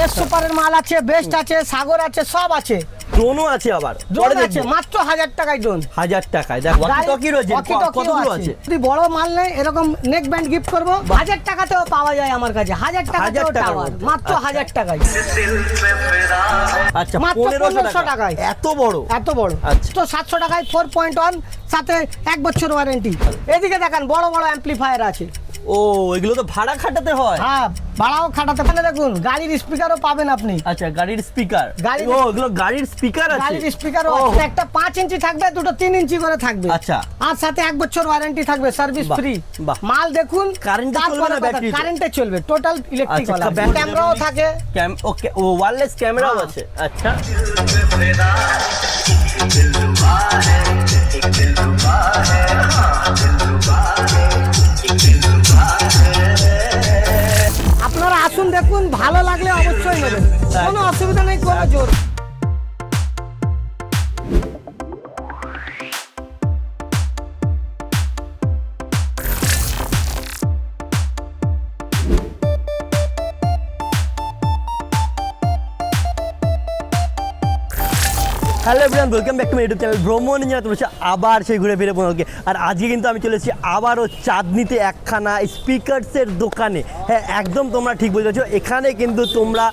S সুপারের মাল আছে, বেস্ট আছে, সাগর আছে, সব আছে। ড্রোনও আছে আবার, ড্রোন আছে মাত্র 1000 টাকায় ড্রোন। 1000 টাকায়। দেখো ওয়াকি রয়েছে, কতগুলো আছে। যদি বড় মাল নেই এরকম নেক ব্যান্ড গিফট করব, 1000 টাকাতেও পাওয়া যায় আমার কাছে। 1000 টাকাতেও টাওয়ার মাত্র 1000 টাকায়। আচ্ছা, মাত্র 1500 টাকায়। এত বড়, এত বড়। আচ্ছা। তো 700 টাকায় 4.1 সাথে 1 বছর ওয়ারেন্টি। এদিকে দেখেন বড় বড় অ্যাম্পলিফায়ার আছে। ও এগুলো তো ভাড়া খাটাতে হয়। হ্যাঁ, ভাড়াও খাটাতে পারেন। দেখুন গাড়ির স্পিকারও পাবেন আপনি। আচ্ছা, গাড়ির স্পিকার। ও এগুলো গাড়ির স্পিকার আছে। গাড়ির স্পিকারও আছে। একটা 5 ইঞ্চি থাকবে, দুটো 3 ইঞ্চি করে থাকবে। আচ্ছা। আর সাথে 1 বছর ওয়ারেন্টি থাকবে, সার্ভিস ফ্রি। মাল দেখুন, কারেন্টে চলবে না ব্যাটারি? কারেন্টে চলবে, টোটাল ইলেকট্রিক। ক্যামেরাও থাকে। ওকে, ও ওয়্যারলেস ক্যামেরাও আছে। আচ্ছা, আপনারা আসুন, দেখুন, ভালো লাগলে অবশ্যই নেবেন, কোনো অসুবিধা নেই, কোনো জোর। Hello everyone, welcome back to my YouTube channel ভ্রমণ নিয়ে চলেছে আবার সেই ঘুরে ফিরে পনেরোকে। আর আজকে কিন্তু আমি চলে এসেছি আবারও চাঁদনিতে একখানা স্পিকারসের দোকানে। হ্যাঁ, একদম তোমরা ঠিক বলেছো, এখানে কিন্তু তোমরা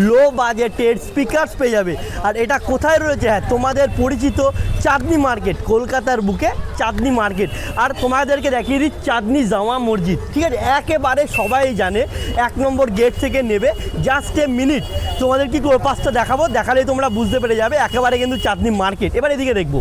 লো বাজেটের স্পিকারস পেয়ে যাবে। আর এটা কোথায় রয়েছে? হ্যাঁ, তোমাদের পরিচিত চাঁদনি মার্কেট, কলকাতার বুকে চাঁদনি মার্কেট। আর তোমাদেরকে দেখিয়ে দিই চাঁদনি জামা মসজিদ, ঠিক আছে? একেবারে সবাই জানে, 1 নম্বর গেট থেকে নেবে জাস্ট এ মিনিট। তোমাদের কি পাঁচটা দেখাবো, দেখালেই তোমরা বুঝতে পেরে যাবে একেবারে কিন্তু চাঁদনি মার্কেট। এবার এদিকে দেখবো,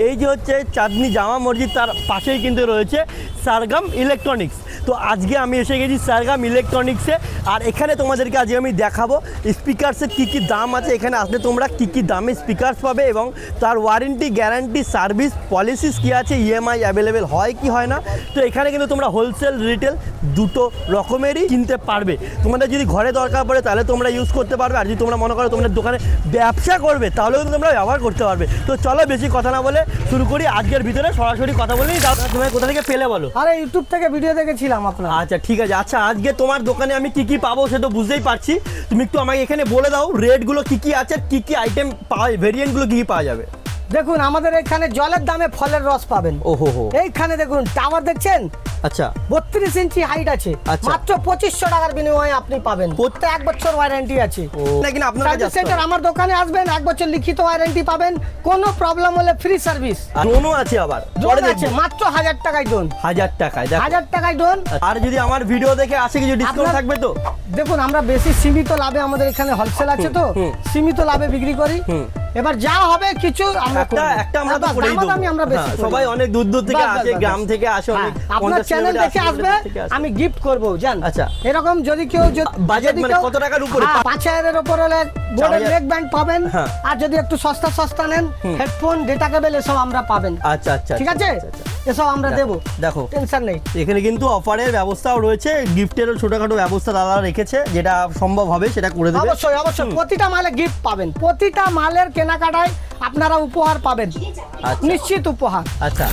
এই যে হচ্ছে চাঁদনি জামা মসজিদ, তার পাশেই কিন্তু রয়েছে সারগাম ইলেকট্রনিক্স। তো আজকে আমি এসে গেছি সারগাম ইলেকট্রনিক্সে। আর এখানে তোমাদেরকে আজকে আমি দেখাবো স্পিকার্সের কী কী দাম আছে, এখানে আসলে তোমরা কী কী দামে স্পিকার্স পাবে এবং তার ওয়ারেন্টি, গ্যারান্টি, সার্ভিস পলিসিস কী আছে, ইএমআই অ্যাভেলেবেল হয় কি হয় না। তো এখানে কিন্তু তোমরা হোলসেল, রিটেল দুটো রকমেরই কিনতে পারবে। তোমাদের যদি ঘরে দরকার পড়ে তাহলে তোমরা ইউজ করতে পারবে, আর যদি তোমরা মনে করো তোমাদের দোকানে ব্যবসা করবে তাহলেও কিন্তু তোমরা ব্যবহার করতে পারবে। তো চলো বেশি কথা না বলে শুরু করি আজকের ভিতরে, সরাসরি কথা বলেই দাও। তুমি কোথা থেকে পেলে বলো? আরে ইউটিউব থেকে ভিডিও দেখেছিলাম আপনার। আচ্ছা ঠিক আছে। আচ্ছা, আজকে তোমার দোকানে আমি কি কি পাবো সে তো বুঝতেই পারছি, তুমি একটু আমাকে এখানে বলে দাও রেটগুলো কি কি আছে, কি কি আইটেম পাওয়া, ভেরিয়েন্টগুলো কি কি পাওয়া যাবে। দেখুন, আমাদের এখানে জলের দামে ফলের রস পাবেন। ওহো হো। এইখানে দেখুন টাওয়ার দেখছেন? আচ্ছা, 32 ইঞ্চি হাইট আছে। আচ্ছা। মাত্র 2500 টাকার বিনিময়ে আপনি পাবেন। প্রত্যেক 1 বছর ওয়ারেন্টি আছে। নাকি না আপনার কাছে সেন্টার আমার দোকানে আসবেন, 1 বছর লিখিত ওয়ারেন্টি পাবেন, কোনো প্রবলেম হলে ফ্রি সার্ভিস। ড্রোনও আছে আবার, ড্রোন আছে মাত্র 1000 টাকায় ড্রোন। 1000 টাকায়। 1000 টাকায় ড্রোন। আর যদি আমার ভিডিও দেখে আসে কিছু ডিসকাউন্ট থাকবে তো? দেখুন, আমরা বেশি সীমিত লাভে, আমাদের এখানে হোলসেল আছে তো সীমিত লাভে বিক্রি করি। এবার যা হবে কিছু আমরা একটা আমরা তো করেই দেব। আমরা বেশি সবাই অনেক দূর দূর থেকে আসে, গ্রাম থেকে আসে, অনেক আপনার চ্যানেল দেখে আসবে, আমি গিফট করব জান। আচ্ছা, এরকম যদি কেউ বাজেট মানে কত টাকার উপরে? 5000 এর উপর হলে বোর্ডের নেক ব্যান্ড পাবেন। আর যদি একটু সস্তা সস্তা নেন, হেডফোন, ডেটা কেবল এসব আমরা পাবেন। আচ্ছা আচ্ছা, ঠিক আছে, এসব আমরা দেব, দেখো টেনশন নেই। এখানে কিন্তু অফারের ব্যবস্থাও রয়েছে, গিফটেরও ছোটখাটো ব্যবস্থা দাদা রেখেছে, যেটা সম্ভব হবে সেটা করে দেবে। অবশ্যই অবশ্যই, প্রতিটা মালে গিফট পাবেন, প্রতিটা মালের কেনাকাটায় আপনারা উপহার পাবেন, নিশ্চিত উপহার। আচ্ছা,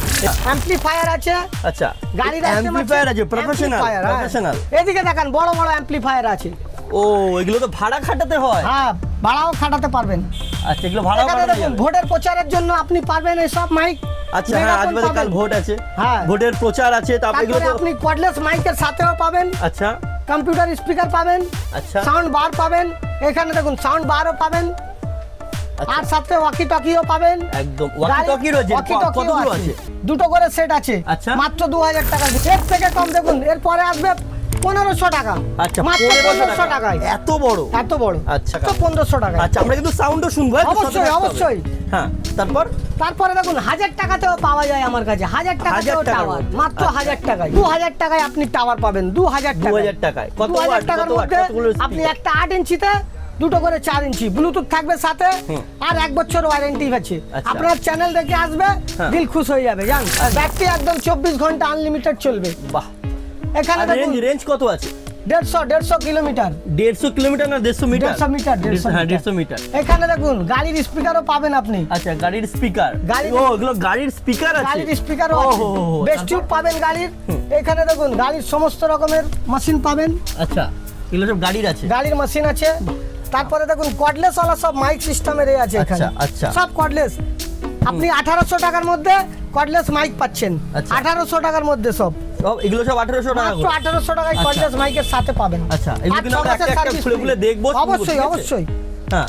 অ্যাম্পলিফায়ার আছে। আচ্ছা, গাড়ির অ্যাম্পলিফায়ার আছে, প্রফেশনাল। এদিকে দেখেন বড় বড় অ্যাম্পলিফায়ার আছে। ও এগুলো তো ভাড়া খাটাতে হয়? হ্যাঁ, ভাড়াও খাটাতে পারবেন। আচ্ছা, এগুলো ভাড়া খাটাতে দেখুন, ভোটের প্রচারের জন্য আপনি পারবেন এইসব মাইক। আচ্ছা, হ্যাঁ, আজ বাদে কাল ভোট আছে। হ্যাঁ, ভোটের প্রচার আছে, তারপরে এগুলো তো আপনি কর্ডলেস মাইকের সাথেও পাবেন। আচ্ছা, কম্পিউটার স্পিকার পাবেন। আচ্ছা, সাউন্ড বার পাবেন। এখানে দেখুন সাউন্ড বারও পাবেন, আর সাথে ওয়াকি টকিও পাবেন। একদম ওয়াকি টকি রয়েছে। কতগুলো আছে? দুটো করে সেট আছে। আচ্ছা, মাত্র 2000 টাকা। এর থেকে কম দেখুন, এরপরে আসবে 1500 টাকা। আচ্ছা, মাত্র 1500 টাকায়। এত বড়? এত বড়। আচ্ছা, তো 1500 টাকা। আচ্ছা, আমরা কিন্তু সাউন্ডও শুনবো। অবশ্যই অবশ্যই। হ্যাঁ, তারপরে দেখুন 1000 টাকাতেও পাওয়া যায় আমার কাছে। 1000 টাকাতেও টাওয়ার, মাত্র 1000 টাকায়। 2000 টাকায় আপনি টাওয়ার পাবেন। 2000 টাকায়। কত 2000 টাকার মধ্যে আপনি একটা 8 ইঞ্চিতে, দুটো করে 4 ইঞ্চি ব্লুটুথ থাকবে সাথে, আর 1 বছর ওয়ারেন্টি আছে। আপনার চ্যানেল দেখে আসবে, দিল খুশ হয়ে যাবে জান। ব্যাটারি একদম 24 ঘন্টা আনলিমিটেড চলবে। বাহ। এখানে রেঞ্জ কত আছে? 150 কিলোমিটার। 150 কিলোমিটার না 150 মিটার? 150 মিটার। হ্যাঁ, 150 মিটার। এখানে দেখুন গাড়ির স্পিকারও পাবেন আপনি। আচ্ছা, গাড়ির স্পিকার। ও এগুলো গাড়ির স্পিকার আছে? গাড়ির স্পিকারও আছে, বেস টিউব পাবেন গাড়ির। এখানে দেখুন গাড়ির সমস্ত রকমের মেশিন পাবেন। আচ্ছা, এগুলো সব গাড়ির আছে? গাড়ির মেশিন আছে। তারপরে দেখুন কর্ডলেস ওয়ালা সব মাইক সিস্টেমের আছে এখানে। আচ্ছা। সব কর্ডলেস। আপনি 1800 টাকার মধ্যে কর্ডলেস মাইক পাচ্ছেন। আচ্ছা। 1800 টাকার মধ্যে সব এগুলো সব 1800 টাকা মাত্র করে। 1800 টাকায় কর্ডলেস মাইকের সাথে পাবেন। আচ্ছা, এগুলো কিন্তু আমরা একটা একটা খুলে দেখবো। অবশ্যই ঠিক আছে? অবশ্যই। হ্যাঁ,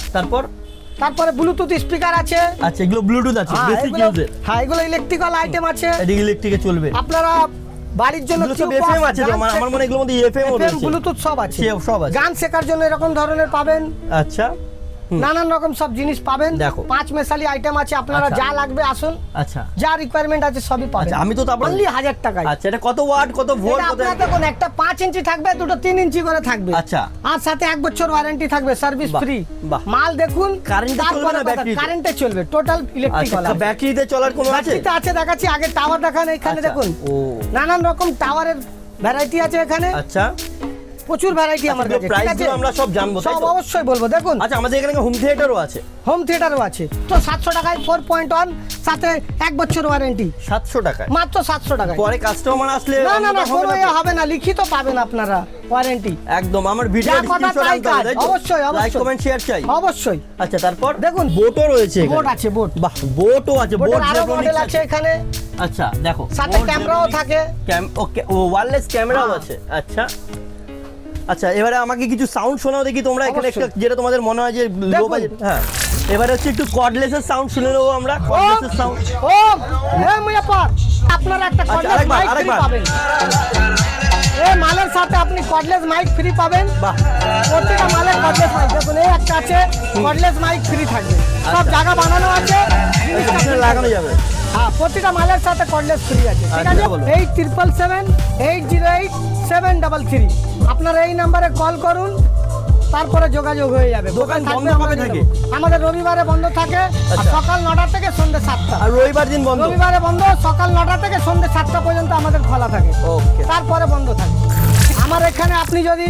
তারপরে ব্লুটুথ স্পিকার আছে। আচ্ছা, এগুলো ব্লুটুথ আছে, বেসিক ইউজের। হ্যাঁ, এগুলো ইলেকট্রিক্যাল আইটেম আছে। এটা ইলেকট্রিকে চলবে। আপনারা বাড়ির জন্য এগুলো সব FM আছে তো, আমার মনে হয় এগুলোর মধ্যে FM ও রয়েছে। ব্লুটুথ সব আছে। সব আছে। গান শেখার জন্য এরকম ধরনের পাবেন। আচ্ছা, নানান রকম সব জিনিস পাবেন। দেখো। 5 মেশালি আইটেম আছে, আপনারা আচ্ছা। যা লাগবে আসুন। আচ্ছা। যা রিকোয়ারমেন্ট আছে সবই পাবেন। আচ্ছা, আমি তো তারপর অনলি 1000 টাকায়। আচ্ছা, এটা কত ওয়াট, কত ভোল্ট, কত? আপনার দেখুন, একটা 5 ইঞ্চি থাকবে, দুটো 3 ইঞ্চি করে থাকবে। আচ্ছা। আর সাথে 1 বছর ওয়ারেন্টি থাকবে, সার্ভিস বাহ, ফ্রি। বাহ। মাল দেখুন, কারেন্টে চলবে না ব্যাটারিতে? কারেন্টে চলবে, টোটাল ইলেকট্রিক্যাল। আচ্ছা, ব্যাটারিতে চলার কোনো আছে? ব্যাটারিতে আছে, দেখাচ্ছি। আগে টাওয়ার দেখান, এখানে আচ্ছা। দেখুন। ও, নানান রকম টাওয়ারের ভ্যারাইটি আছে এখানে। আচ্ছা। প্রচুর ভ্যারাইটি আমার কাছে। ঠিক প্রাইস আছে, গুলো আমরা সব জানবো, তাই সব তো? অবশ্যই বলবো। দেখুন, আচ্ছা, আমাদের এখানে হোম থিয়েটারও আছে। হোম থিয়েটারও আছে। তো 700 টাকায় 4.1, সাথে 1 বছর ওয়ারেন্টি। 700 টাকায় মাত্র 700 টাকায়। পরে কাস্টমার আসলে না না না, হবে কোনো না এ তো? হবে না, লিখিত পাবেন আপনারা ওয়ারেন্টি। একদম আমার ভিডিও যা কথা ডেসক্রিপশনে তাই আনতে হবে, কাজ। তাই তো? অবশ্যই, অবশ্যই। লাইক কমেন্ট শেয়ার চাই। অবশ্যই। আচ্ছা, তারপর দেখুন, বোটও রয়েছে এখানে। বোট আছে, বোট। বাহ, বোটও আছে, বোট বোটের আরো জেব্রনিক্স মডেল আছে এখানে। আচ্ছা, দেখো সাথে বোট ক্যামেরাও জেব্রনিক্স, থাকে। ওকে, ওয়্যারলেস ক্যামেরাও হ্যাঁ। আছে। আচ্ছা আচ্ছা, এবারে আমাকে কিছু সাউন্ড শোনাও দেখি তোমরা এখানে একটা, অবশ্যই। যেটা তোমাদের মনে হয় যে লো দেখুন। বাজেট। হ্যাঁ, এবারে হচ্ছে একটু কর্ডলেসের সাউন্ড শুনে নেবো আমরা। কর্ডলেসের সাউন্ড। ও হে মুয়াপ্পা, আপনারা একটা আচ্ছা, কর্ডলেস আরেকবার, মাইক ফ্রি আরেকবার। পাবেন। এই মালের সাথে আপনি কর্ডলেস মাইক ফ্রি পাবেন। বাহ। প্রত্যেকটা মালের কর্ডলেস মাইক, দেখুন এই একটা আছে, কর্ডলেস মাইক ফ্রি থাকবে। সব আচ্ছা। জায়গা বানানো আছে, এই জিনিসটা পিছনে free লাগানো থাকবে। যাবে। হ্যাঁ, প্রতিটা মালের সাথে কর্ডলেস ফ্রি আছে। ঠিক আচ্ছা, আছে, বলো। 8777-808-733। আপনারা এই নম্বরে কল করুন, তারপরে যোগাযোগ হয়ে যাবে। দোকান বন্ধ থাকবে, কবে আমরা থাকে? দেবো। আমাদের রবিবারে বন্ধ থাকে, আর আচ্ছা। সকাল 9টা থেকে সন্ধ্যে 7টা। আর রবিবার দিন বন্ধ? রবিবারে বন্ধ, সকাল 9টা থেকে সন্ধ্যে 7টা পর্যন্ত আমাদের খোলা থাকে। ওকে। তারপরে বন্ধ থাকে। আমার এখানে আপনি যদি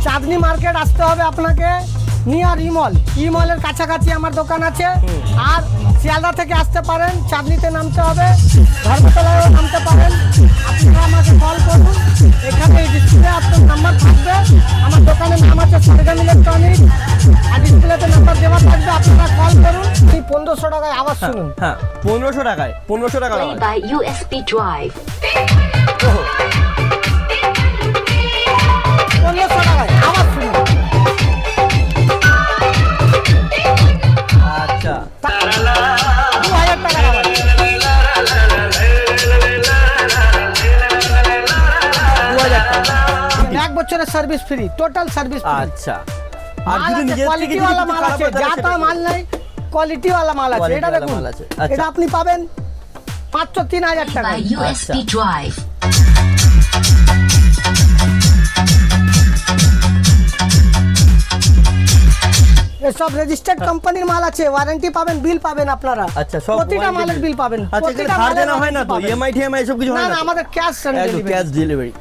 চাঁদনি মার্কেট আসতে হবে আপনাকে, নিয়ার ইমলের কাছাকাছি আমার দোকান আছে। আর শিয়ালদা থেকে আসতে পারেন, চাঁদনিতে নামতে হবে, ধর্মতলায়ও নামতে পারেন। আপনারা আমাকে কল করুন, এখানে এই ডিসপ্লে আপনার নাম্বার থাকবে। আমার দোকানের নাম আছে সরগাম ইলেকট্রনিক্স, আর ডিসপ্লেতে নাম্বার দেওয়া থাকবে, আপনারা কল করুন। এই 1500 টাকায় আওয়াজ শুনুন। হ্যাঁ, 1500 টাকায় 1500 টাকা Play by USB drive. 1500 টাকায় আওয়াজ শুনুন। আচ্ছা, 2000 টাকার আওয়াজ। 2000 টাকা। 1 বছরের service free, total service free. আচ্ছা, আর যদি নিজের থেকে কোয়ালিটি যদি ওয়ালা কিছু মাল খারাপ আছে, হয় তাহলে যা সেটা তা কি? মাল নাই, কোয়ালিটি ওয়ালা মাল আছে। Quality এটা ওয়ালা দেখুন, মাল আছে। আচ্ছা। এটা আপনি পাবেন মাত্র 3000 Play টাকা। by USB drive. এসব রেজিস্টার্ড কোম্পানির মাল আছে, ওয়ারেন্টি পাবেন, বিল পাবেন আপনারা। আচ্ছা, সব প্রতিটা warranty মালের বিল পাবেন। আচ্ছা, এখানে প্রতিটা ধার মালের দেনা হয় না তো? warranty পাবেন। ইএমআই টিএমআই এসব কিছু না হয় না, না? আমাদের ক্যাশ অন একদম ক্যাশ ডেলিভারি।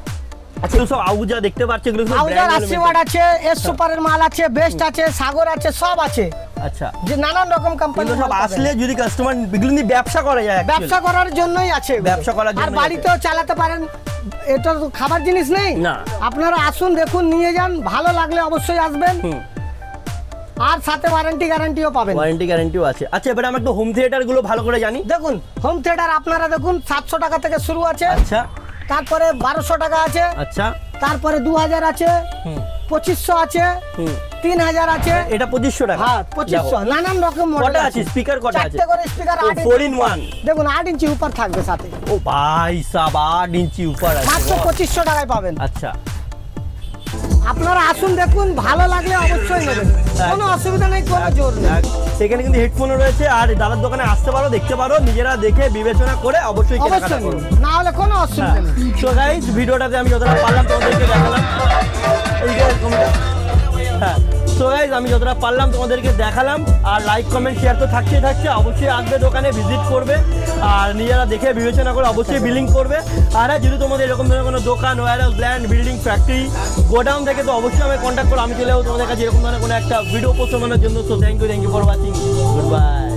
আচ্ছা, এগুলো সব আউজা দেখতে পাচ্ছ, এগুলো সব আউজার brand 80 element। ওয়াট আছে, এস সুপারের মাল আছে, বেস্ট আছে, সাগর আছে, সব আছে। আচ্ছা, যে নানান রকম কোম্পানি এগুলো সব আসলে যদি কাস্টমার এগুলো নিয়ে ব্যবসা করা যায় actually। ব্যবসা করার জন্যই আছে এগুলো। ব্যবসা করার আর জন্যই বাড়িতেও চালাতে পারেন, এটা তো খাবার জিনিস নেই। না। আপনারা আসুন, দেখুন, নিয়ে যান, ভালো লাগলে অবশ্যই আসবেন। আর সাথে ওয়ারেন্টি গ্যারান্টিও পাবেন। ওয়ারেন্টি গ্যারান্টিও আছে। আচ্ছা, এবারে আমরা একটু হোম থিয়েটার গুলো ভালো করে জানি। দেখুন, হোম থিয়েটার আপনারা দেখুন 700 টাকা থেকে শুরু আছে। আচ্ছা তারপরে 1200 টাকা আছে, আচ্ছা, তারপরে 2000 আছে, 2500 আছে, 3000 আছে। এটা 2500 টাকা। হ্যাঁ, 2500 নানান রকম মডেল কটা আছে? স্পিকার কটা আছে? 4টে করে স্পিকার, 8 4 in 1। দেখুন 8 ইঞ্চি উপর থাকবে সাথে। ও ভাই সাব, 8 ইঞ্চি উপর আছে। মাত্র 2500 টাকায় পাবেন। আচ্ছা, আপনারা আসুন, দেখুন, ভালো লাগলে অবশ্যই নেবেন, কোনো অসুবিধা নেই, কোনো জোর নেই। সেখানে কিন্তু হেডফোনও রয়েছে। আর দাদার দোকানে আসতে পারো, দেখতে পারো, নিজেরা দেখে বিবেচনা করে অবশ্যই কেনাকাটা অবশ্যই করো। নেবেন, না হলে কোনো অসুবিধা নেই। তো গাইস, ভিডিওটাতে আমি যতটা পারলাম তোমাদেরকে দেখালাম। হ্যাঁ, তো গাইস, আমি যতটা পারলাম তোমাদেরকে দেখালাম। আর লাইক কমেন্ট শেয়ার তো থাকছে। অবশ্যই আসবে, দোকানে ভিজিট করবে, আর নিজেরা দেখে বিবেচনা করে অবশ্যই বিলিং করবে। আর হ্যাঁ, যদি তোমাদের এরকম ধরনের কোনো দোকান, warehouse, land, building, factory, godown থেকে, তো অবশ্যই আমি কন্ট্যাক্ট করো। আমি চলে যাবো তোমাদের কাছে এরকম ধরনের কোনো একটা ভিডিও পোস্ট বানানোর জন্য। So thank you for watching. Good by.